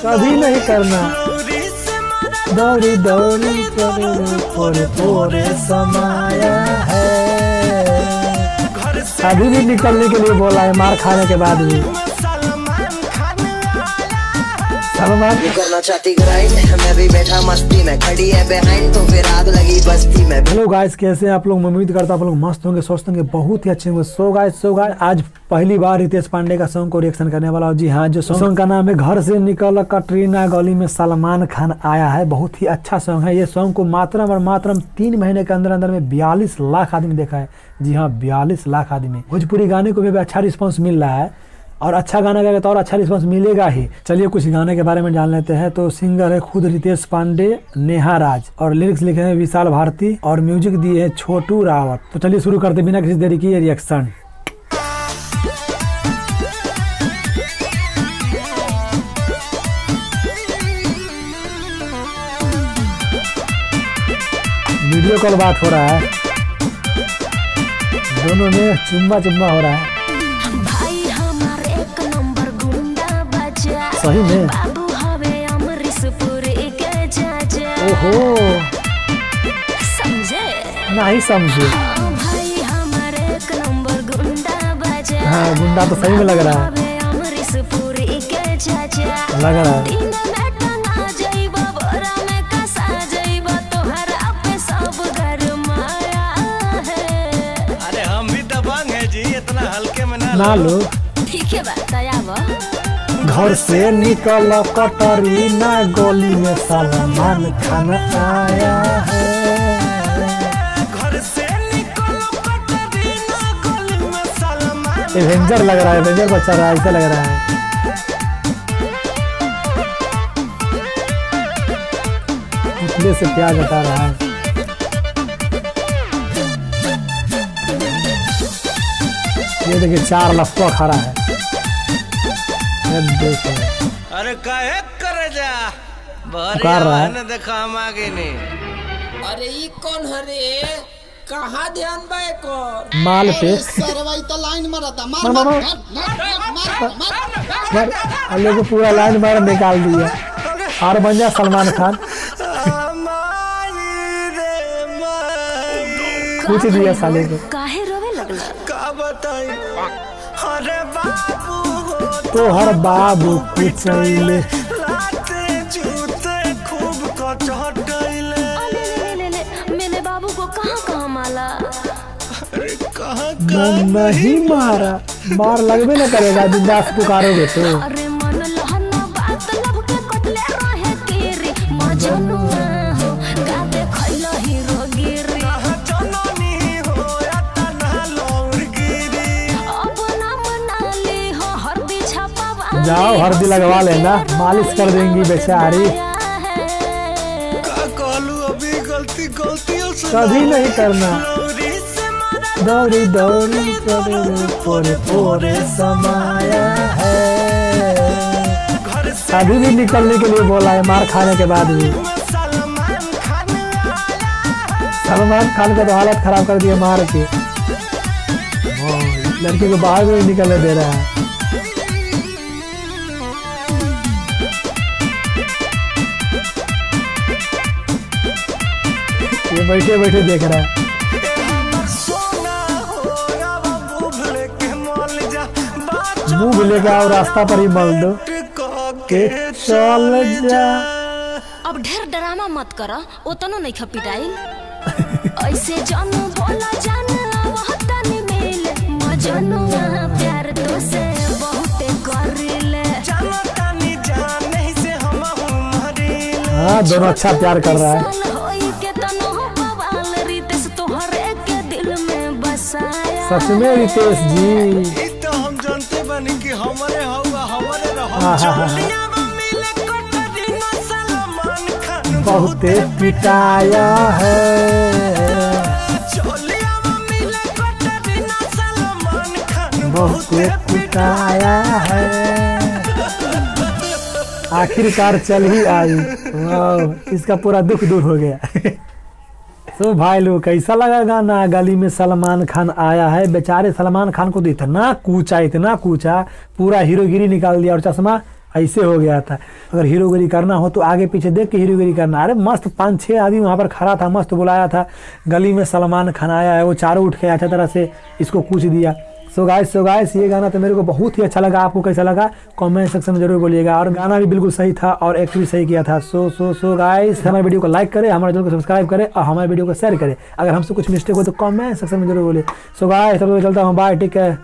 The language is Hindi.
कभी नहीं करना। दौड़ी दौड़ी थोड़े थोड़े समाया है। अभी भी निकलने के लिए बोला है, मार खाने के बाद भी। सलमान करना चाहती ग्राइंड, मैं भी बैठा मस्ती में, खड़ी है बिहाइंड तो फिर आग लगी बस्ती में। हेलो गाइस, कैसे हैं आप लोग? मैं उम्मीद करता हूं आप लोग मस्त होंगे, स्वस्थ होंगे, बहुत ही अच्छे होंगे। सो गाइस आज पहली बार रितेश पांडे का सॉन्ग को रिएक्शन करने वाला हूं। जी हाँ, जो सॉन्ग का नाम है घर से निकल कटरीना गली में सलमान खान आया है। बहुत ही अच्छा सॉन्ग है। ये सॉन्ग को मात्रम और मात्रम 3 महीने के अंदर अंदर में 42 लाख आदमी देखा है। जी हाँ, 42 लाख आदमी। भोजपुरी गाने को भी अच्छा रिस्पॉन्स मिल रहा है और अच्छा गाना गाएगा तो और अच्छा रिस्पॉन्स मिलेगा ही। चलिए कुछ गाने के बारे में जान लेते हैं। तो सिंगर है खुद रितेश पांडे, नेहा राज, और लिरिक्स लिखे हैं विशाल भारती और म्यूजिक दिए है छोटू रावत। तो चलिए शुरू करते बिना किसी देरी की रिएक्शन। वीडियो कॉल बात हो रहा है, दोनों में चुम्मा चुम्मा हो रहा है। सही में ओहो, नहीं समझे। हाँ, गुंडा तो सही में लग रहा है, लग रहा है। अरे हम भी दबंग है जी, इतना हल्के में ना लो। ठीक है घर से निकल कटरीना गली में सलमान खान आया है। घर से निकल कटरीना गली में सलमान। एवेंजर लग रहा है, एवेंजर बच्चा रहा है, ऐसा लग रहा है। पुतले से प्यार बता रहा है। ये देखिए 4 लफ्फा खड़ा है। अरे काहे करे जा पुकार रहा है। देखा हम आगे नहीं। अरे ये कौन हरे, कहाँ ध्यान बाए को माल पे सरवाई तो लाइन मारता, मार मार मार, अल्लाह को पूरा लाइन मार निकाल दिया और बन जा सलमान खान। पूछ दिया साले को, काहे रोवे लगला? का बताई? अरे बाबू तो हर बाबू कुचैले जूते खूब कचहटैले। मेरे बाबू को कहाँ माला? अरे कहाँ नहीं मारा, मार लगबे न करेगा बिंदास पुकारोगे तो। अरे मन लहना बात लब के कटले रहे केरी मजनुआ हो, गाते खैला हीरो गिरी। जननी हो या तना लौर गिरी। अब नाम नाली हो हरदी छापा, जाओ हल्दी लगवा लेना, मालिश कर देंगी बेचारी। का कहलू अभी गलतियों से कभी नहीं करना। दौड़ी दौड़ी थोड़े थोड़े समाया है। अभी भी निकलने के लिए बोला है, मार खाने के बाद भी। सलमान खान का तो हालत खराब कर दिया मार के। लड़की को बाहर भी नहीं निकलने दे रहा है। ये बैठे बैठे देख रहा है। मुंह लेके आओ, रास्ता पर ही मल दो के चल जा। अब ढेर ड्रामा मत करो, ओतनो नहीं खपिटाइल। ऐसे जानू बोला जान वहतनी मिले मजनुआ, प्यार तो से बहुते करिले। जानतानी जाने से हम मरिले। हाँ, दोनों अच्छा प्यार कर रहा है। सच में रितेश जी, तो हम जानते बनी कि हमारे बहुत पिटाया है। बहुत पिटाया है। आखिरकार चल ही आई। वाह, इसका पूरा दुख दूर हो गया। तो भाई लोग कैसा लगा गाना? गली में सलमान खान आया है। बेचारे सलमान खान को तो इतना कूचा, पूरा हीरोगिरी निकाल दिया और चश्मा ऐसे हो गया था। अगर हीरोगिरी करना हो तो आगे पीछे देख के हीरोगिरी करना। अरे मस्त 5-6 आदमी वहाँ पर खड़ा था, मस्त बुलाया था, गली में सलमान खान आया है, वो चारों उठ के अच्छा तरह से इसको पूछ दिया। सो गाइस ये गाना तो मेरे को बहुत ही अच्छा लगा। आपको कैसा लगा कमेंट सेक्शन में जरूर बोलिएगा। और गाना भी बिल्कुल सही था और एक्ट भी सही किया था। सो गाइस हमारे वीडियो को लाइक करें, हमारे चैनल को सब्सक्राइब करें और हमारे वीडियो को शेयर करें। अगर हमसे कुछ मिस्टेक हो तो कमेंट सेक्शन में जरूर बोलिए। सो गाइस चलता हूँ, बाय, टेक केयर।